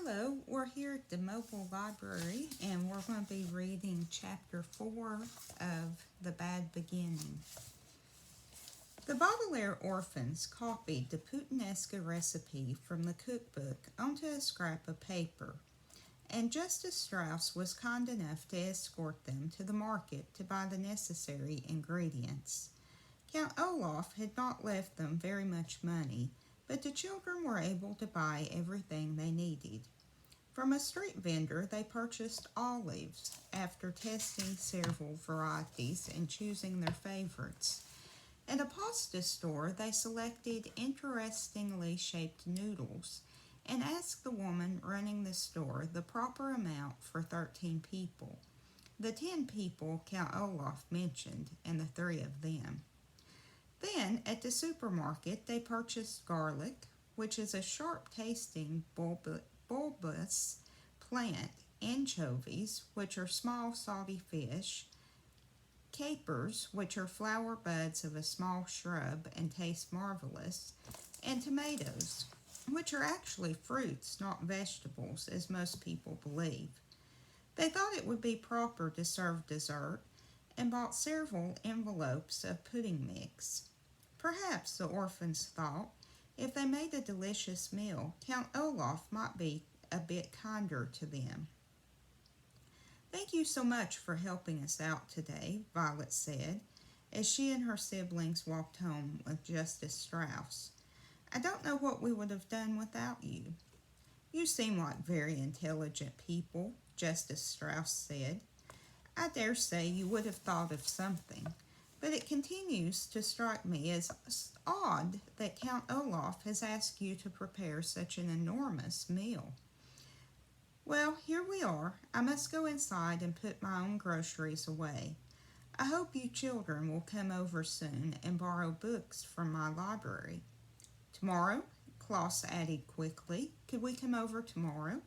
Hello, we're here at the mobile library and we're going to be reading chapter 4 of The Bad Beginning. The Baudelaire orphans copied the puttanesca recipe from the cookbook onto a scrap of paper, and Justice Strauss was kind enough to escort them to the market to buy the necessary ingredients. Count Olaf had not left them very much money, but the children were able to buy everything they needed. From a street vendor, they purchased olives after testing several varieties and choosing their favorites. At a pasta store, they selected interestingly shaped noodles and asked the woman running the store the proper amount for 13 people. The 10 people Count Olaf mentioned, and the 3 of them. Then, at the supermarket, they purchased garlic, which is a sharp-tasting bulbous plant, anchovies, which are small salty fish, capers, which are flower buds of a small shrub and taste marvelous, and tomatoes, which are actually fruits, not vegetables, as most people believe. They thought it would be proper to serve dessert and bought several envelopes of pudding mix. Perhaps, the orphans thought, if they made a delicious meal, Count Olaf might be a bit kinder to them. "Thank you so much for helping us out today," Violet said, as she and her siblings walked home with Justice Strauss. "I don't know what we would have done without you." "You seem like very intelligent people," Justice Strauss said. "I dare say you would have thought of something, but it continues to strike me as odd that Count Olaf has asked you to prepare such an enormous meal." "Well, here we are. I must go inside and put my own groceries away. I hope you children will come over soon and borrow books from my library." "Tomorrow?" Klaus added quickly. "Could we come over tomorrow?"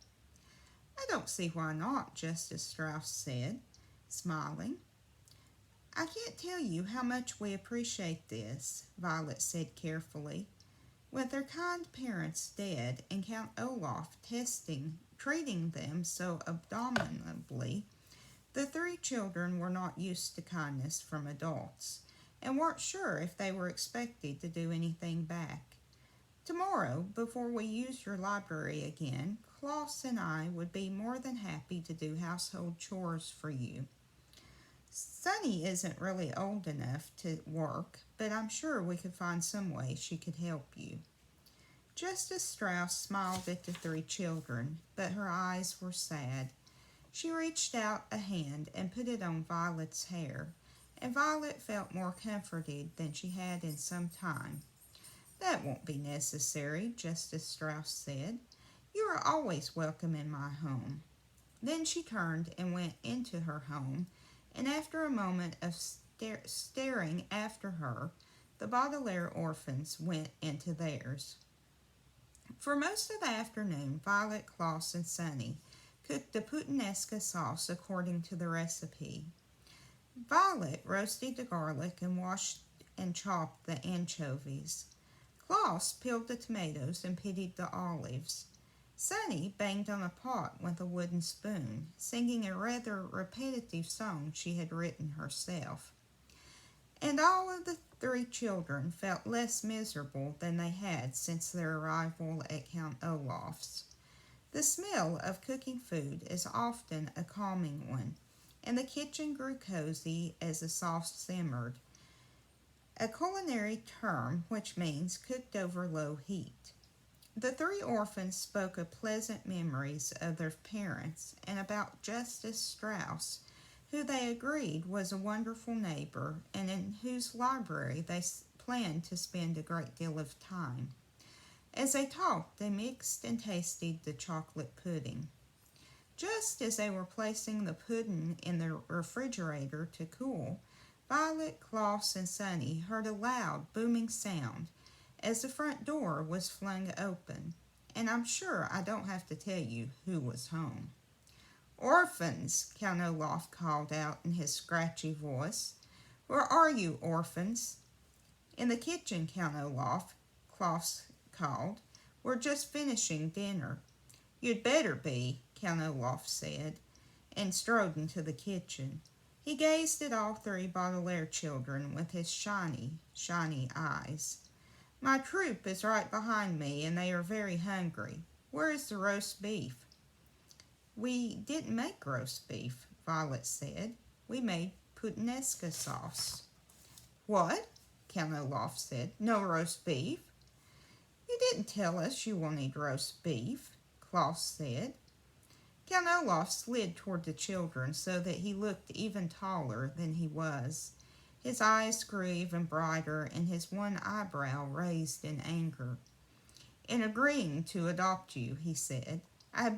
"I don't see why not," Justice Strauss said, smiling. "I can't tell you how much we appreciate this," Violet said carefully. With their kind parents dead and Count Olaf treating them so abominably, the 3 children were not used to kindness from adults and weren't sure if they were expected to do anything back. "Tomorrow, before we use your library again, Klaus and I would be more than happy to do household chores for you. Sunny isn't really old enough to work, but I'm sure we could find some way she could help you." Justice Strauss smiled at the 3 children, but her eyes were sad. She reached out a hand and put it on Violet's hair, and Violet felt more comforted than she had in some time. "That won't be necessary," Justice Strauss said. "You are always welcome in my home." Then she turned and went into her home, and after a moment of staring after her, the Baudelaire orphans went into theirs. For most of the afternoon, Violet, Klaus, and Sunny cooked the puttanesca sauce according to the recipe. Violet roasted the garlic and washed and chopped the anchovies. Klaus peeled the tomatoes and pitted the olives. Sunny banged on a pot with a wooden spoon, singing a rather repetitive song she had written herself. And all of the 3 children felt less miserable than they had since their arrival at Count Olaf's. The smell of cooking food is often a calming one, and the kitchen grew cozy as the sauce simmered, a culinary term which means cooked over low heat. The 3 orphans spoke of pleasant memories of their parents and about Justice Strauss, who they agreed was a wonderful neighbor and in whose library they planned to spend a great deal of time. As they talked, they mixed and tasted the chocolate pudding. Just as they were placing the pudding in the refrigerator to cool, Violet, Klaus, and Sunny heard a loud, booming sound as the front door was flung open, and I'm sure I don't have to tell you who was home. "Orphans," Count Olaf called out in his scratchy voice. "Where are you, orphans?" "In the kitchen, Count Olaf," Klaus called. "We're just finishing dinner." You'd better be, Count Olaf said, and strode into the kitchen. He gazed at all three Baudelaire children with his shiny, shiny eyes. My troop is right behind me, and they are very hungry. Where is the roast beef? We didn't make roast beef, Violet said. We made puttanesca sauce. What? Count Olaf said. No roast beef? You didn't tell us you wanted roast beef, Klaus said. Count Olaf slid toward the children so that he looked even taller than he was. His eyes grew even brighter, and his one eyebrow raised in anger. In agreeing to adopt you, he said, I have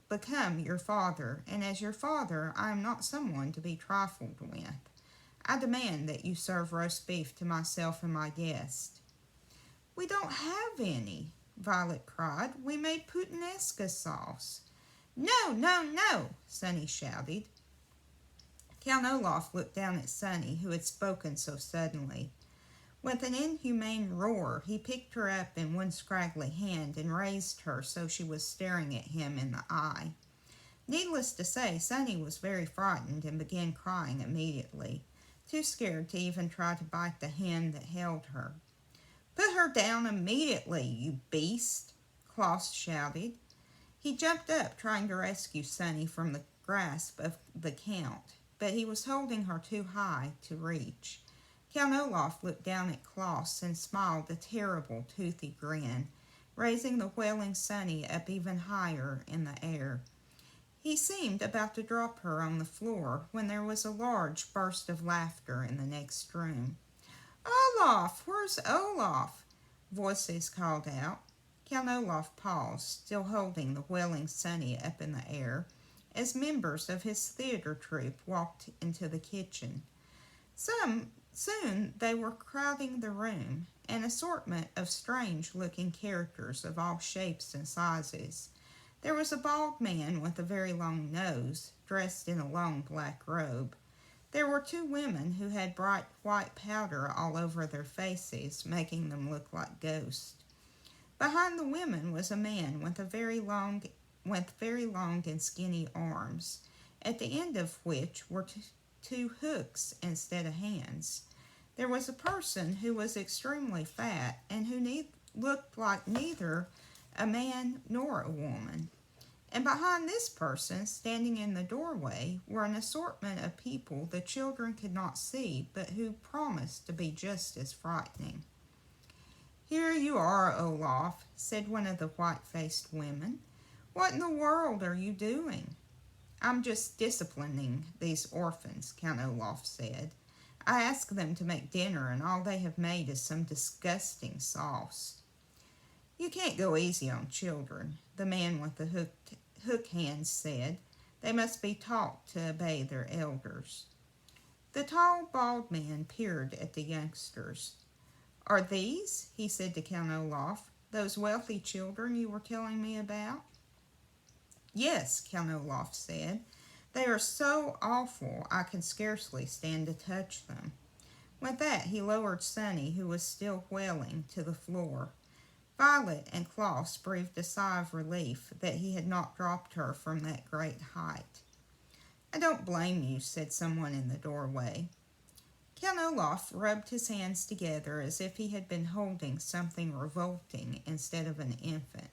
become your father, and as your father, I am not someone to be trifled with. I demand that you serve roast beef to myself and my guest. We don't have any, Violet cried. We made puttanesca sauce. No, no, no, Sonny shouted. Count Olaf looked down at Sonny, who had spoken so suddenly. With an inhumane roar, he picked her up in one scraggly hand and raised her so she was staring at him in the eye. Needless to say, Sonny was very frightened and began crying immediately, too scared to even try to bite the hand that held her. Put her down immediately, you beast, Klaus shouted. He jumped up, trying to rescue Sonny from the grasp of the Count, but he was holding her too high to reach. Count Olaf looked down at Klaus and smiled a terrible, toothy grin, raising the wailing Sonny up even higher in the air. He seemed about to drop her on the floor when there was a large burst of laughter in the next room. Olaf! Where's Olaf? Voices called out. Count Olaf paused, still holding the wailing Sonny up in the air, as members of his theater troupe walked into the kitchen. Soon they were crowding the room, an assortment of strange-looking characters of all shapes and sizes. There was a bald man with a very long nose, dressed in a long black robe. There were two women who had bright white powder all over their faces, making them look like ghosts. Behind the women was a man with very long and skinny arms, at the end of which were two hooks instead of hands. There was a person who was extremely fat and who looked like neither a man nor a woman. And behind this person, standing in the doorway, were an assortment of people the children could not see, but who promised to be just as frightening. Here you are, Olaf, said one of the white-faced women. What in the world are you doing? I'm just disciplining these orphans, Count Olaf said. I asked them to make dinner, and all they have made is some disgusting sauce. You can't go easy on children, the man with the hook hands said. They must be taught to obey their elders. The tall, bald man peered at the youngsters. Are these, he said to Count Olaf, those wealthy children you were telling me about? Yes, Count Olaf said. They are so awful I can scarcely stand to touch them. With that, he lowered Sonny, who was still wailing, to the floor. Violet and Klaus breathed a sigh of relief that he had not dropped her from that great height. I don't blame you, said someone in the doorway. Count Olaf rubbed his hands together as if he had been holding something revolting instead of an infant.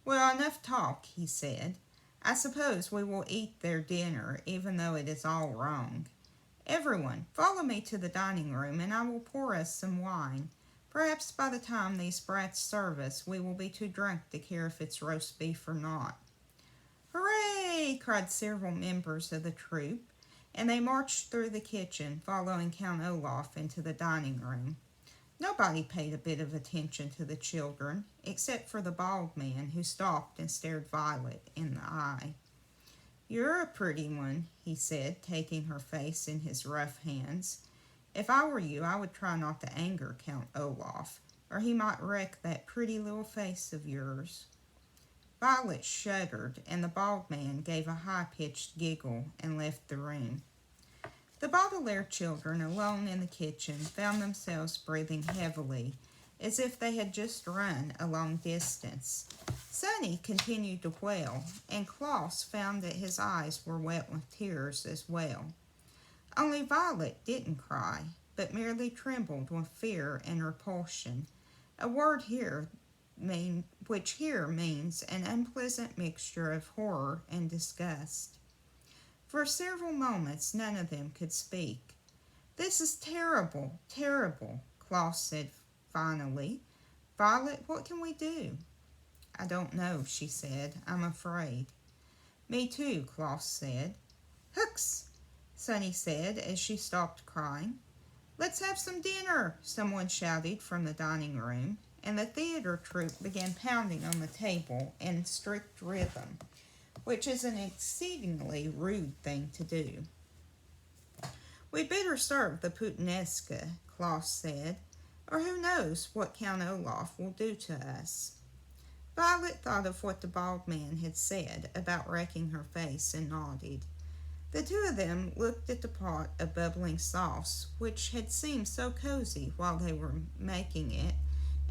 Well, enough talk, he said. I suppose we will eat their dinner, even though it is all wrong. Everyone, follow me to the dining room, and I will pour us some wine. Perhaps by the time these brats serve us, we will be too drunk to care if it's roast beef or not. Hooray! Cried several members of the troupe, and they marched through the kitchen, following Count Olaf into the dining room. Nobody paid a bit of attention to the children, except for the bald man, who stopped and stared Violet in the eye. You're a pretty one, he said, taking her face in his rough hands. If I were you, I would try not to anger Count Olaf, or he might wreck that pretty little face of yours. Violet shuddered, and the bald man gave a high-pitched giggle and left the room. The Baudelaire children, alone in the kitchen, found themselves breathing heavily, as if they had just run a long distance. Sonny continued to wail, and Klaus found that his eyes were wet with tears as well. Only Violet didn't cry, but merely trembled with fear and repulsion, a word which here means an unpleasant mixture of horror and disgust. For several moments none of them could speak. "This is terrible, terrible," Klaus said finally. "Violet, what can we do?" "I don't know," she said. "I'm afraid." "Me too," Klaus said. "Hooks," Sonny said as she stopped crying. "Let's have some dinner," someone shouted from the dining room, and the theater troupe began pounding on the table in strict rhythm, which is an exceedingly rude thing to do. "We'd better serve the puttanesca," Klaus said, "or who knows what Count Olaf will do to us." Violet thought of what the bald man had said about wrecking her face and nodded. The two of them looked at the pot of bubbling sauce, which had seemed so cozy while they were making it,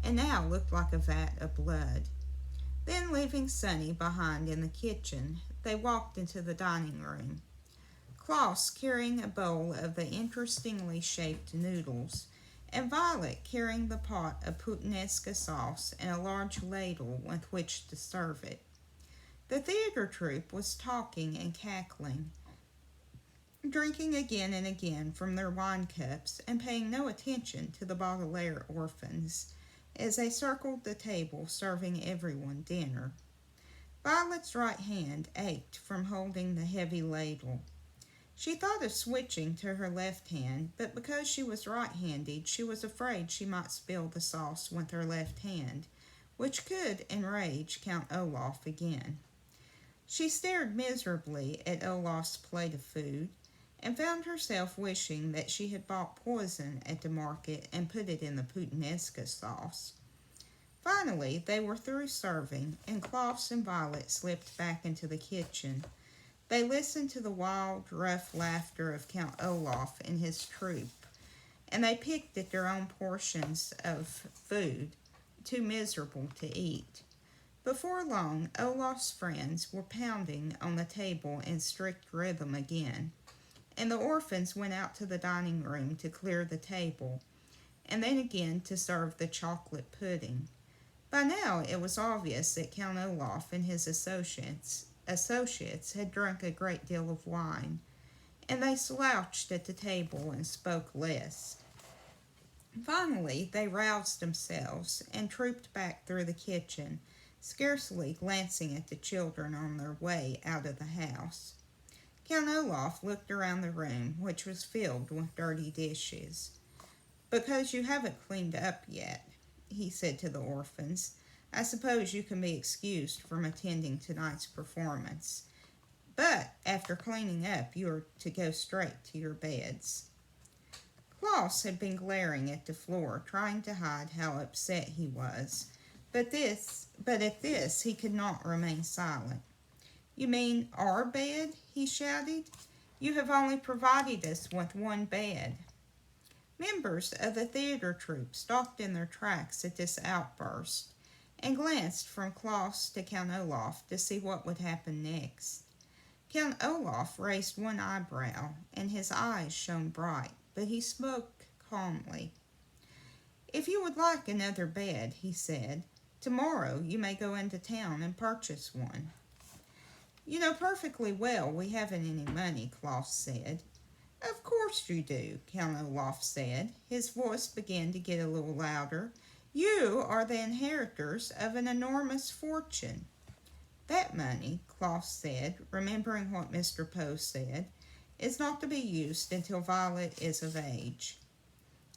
and now looked like a vat of blood. Then, leaving Sonny behind in the kitchen, they walked into the dining room. Klaus carrying a bowl of the interestingly shaped noodles, and Violet carrying the pot of puttanesca sauce and a large ladle with which to serve it. The theater troupe was talking and cackling, drinking again and again from their wine cups and paying no attention to the Baudelaire orphans as they circled the table serving everyone dinner. Violet's right hand ached from holding the heavy ladle. She thought of switching to her left hand, but because she was right-handed, she was afraid she might spill the sauce with her left hand, which could enrage Count Olaf again. She stared miserably at Olaf's plate of food, and found herself wishing that she had bought poison at the market and put it in the puttanesca sauce. Finally, they were through serving, and Klaus and Violet slipped back into the kitchen. They listened to the wild, rough laughter of Count Olaf and his troupe, and they picked at their own portions of food, too miserable to eat. Before long, Olaf's friends were pounding on the table in strict rhythm again, and the orphans went out to the dining room to clear the table, and then again to serve the chocolate pudding. By now it was obvious that Count Olaf and his associates had drunk a great deal of wine, and they slouched at the table and spoke less. Finally they roused themselves and trooped back through the kitchen, scarcely glancing at the children on their way out of the house. Count Olaf looked around the room, which was filled with dirty dishes. "Because you haven't cleaned up yet," he said to the orphans, "I suppose you can be excused from attending tonight's performance. But after cleaning up, you are to go straight to your beds." Klaus had been glaring at the floor, trying to hide how upset he was, but at this he could not remain silent. "You mean our bed?" he shouted. "You have only provided us with one bed." Members of the theater troupe stopped in their tracks at this outburst, and glanced from Klaus to Count Olaf to see what would happen next. Count Olaf raised one eyebrow, and his eyes shone bright, but he spoke calmly. "If you would like another bed," he said, "tomorrow you may go into town and purchase one." "You know perfectly well we haven't any money," Klaus said. "Of course you do," Count Olaf said. His voice began to get a little louder. "You are the inheritors of an enormous fortune." "That money," Klaus said, remembering what Mr. Poe said, "is not to be used until Violet is of age."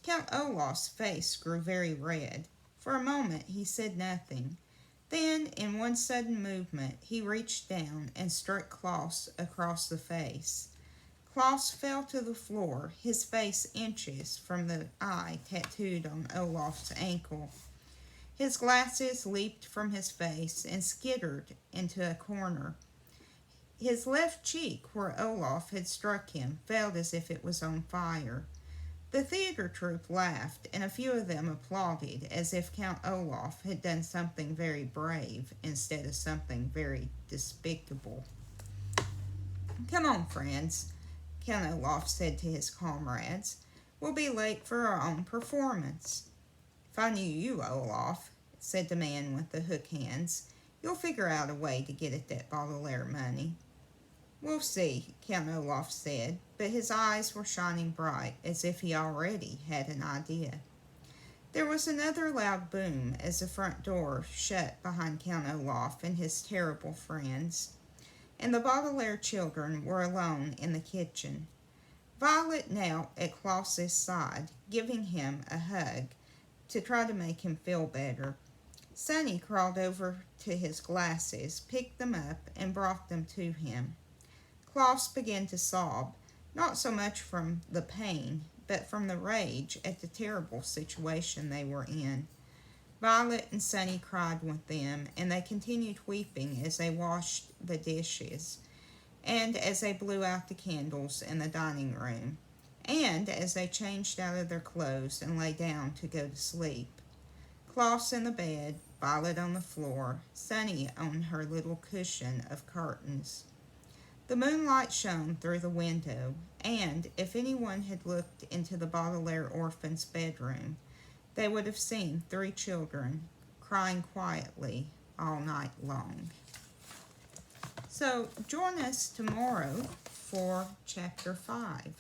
Count Olaf's face grew very red. For a moment he said nothing. Then, in one sudden movement, he reached down and struck Klaus across the face. Klaus fell to the floor, his face inches from the eye tattooed on Olaf's ankle. His glasses leaped from his face and skittered into a corner. His left cheek, where Olaf had struck him, felt as if it was on fire. The theater troupe laughed, and a few of them applauded as if Count Olaf had done something very brave instead of something very despicable. "Come on, friends," Count Olaf said to his comrades. "We'll be late for our own performance." "If I knew you, Olaf," said the man with the hook hands, "you'll figure out a way to get at that Baudelaire money." "We'll see," Count Olaf said, but his eyes were shining bright as if he already had an idea. There was another loud boom as the front door shut behind Count Olaf and his terrible friends, and the Baudelaire children were alone in the kitchen. Violet knelt at Klaus's side, giving him a hug to try to make him feel better. Sonny crawled over to his glasses, picked them up, and brought them to him. Klaus began to sob, not so much from the pain, but from the rage at the terrible situation they were in. Violet and Sonny cried with them, and they continued weeping as they washed the dishes, and as they blew out the candles in the dining room, and as they changed out of their clothes and lay down to go to sleep. Klaus in the bed, Violet on the floor, Sonny on her little cushion of curtains. The moonlight shone through the window, and if anyone had looked into the Baudelaire orphan's bedroom, they would have seen 3 children crying quietly all night long. So join us tomorrow for Chapter 5.